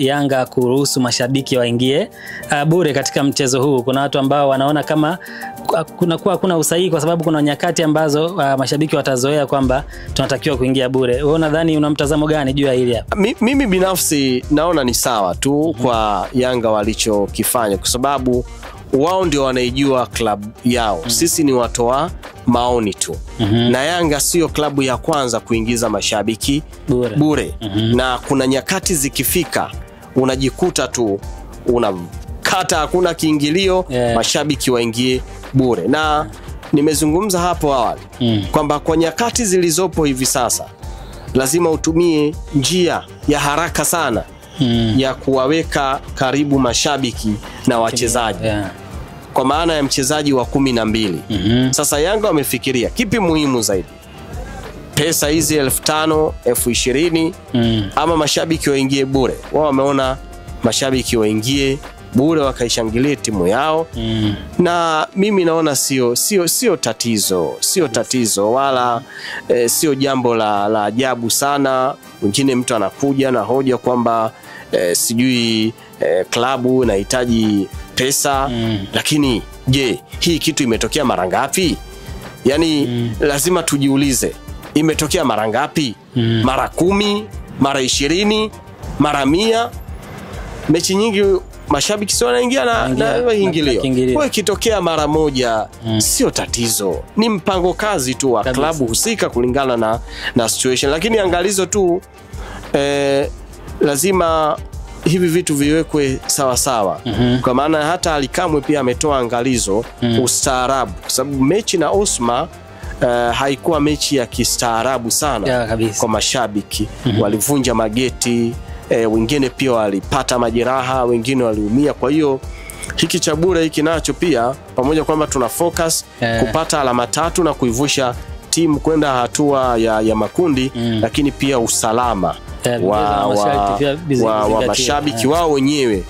Yanga kuruhusu mashabiki waingie bure katika mchezo huu. Kuna watu ambao wanaona kama kuna usahihi kwa sababu kuna nyakati ambazo mashabiki watazoea kwamba tunatakiwa kuingia bure. Wewe unadhani una mtazamo gani juu ya hili hapa? Mimi binafsi naona ni sawa tu kwa Yanga walichokifanya kwa sababu wao ndio wanaijua club yao. Sisi ni watoa maoni tu. Na Yanga sio klabu ya kwanza kuingiza mashabiki bure. Na kuna nyakati zikifika unajikuta tu unakata hakuna kiingilio, mashabiki waingie bure. Na nimezungumza hapo awali kwamba kwa nyakati zilizopo hivi sasa lazima utumie njia ya haraka sana ya kuwaweka karibu mashabiki na wachezaji. Kwa maana ya mchezaji wa 12. Sasa Yanga wamefikiria kipi muhimu zaidi? Pesa hizi 1500, 20,000 ama mashabiki waingie bure? Wao wameona mashabiki waingie bure wakaishangilie timu yao. Na mimi naona sio tatizo wala sio jambo la ajabu sana. Wengine mtu anakuja na hoja kwamba sijui klabu inahitaji pesa, lakini je, hii kitu imetokea mara ngapi? Yani lazima tujiulize, imetokea mara ngapi? Mara 10, mara 20, mara 100? Mechi nyingi mashabiki sio wanaingia na ingilio. Kwa ikitokea mara moja sio tatizo. Ni mpango kazi tu wa klabu husika kulingana na situation. Lakini angalizo tu lazima hivi vitu viwekwe sawa sawa. Kwa maana hata Alikamwe pia ametoa angalizo ustaarabu, kwa sababu mechi na Osma haikuwa mechi ya kistaarabu sana kwa mashabiki. Walivunja mageti, wengine pia walipata majeraha, wengine waliumia. Kwa hiyo hiki cha bure hiki nacho pia, pamoja kwamba tuna focus kupata alama 3 na kuivusha timu kwenda hatua ya makundi, lakini pia usalama wa mashabiki wao wenyewe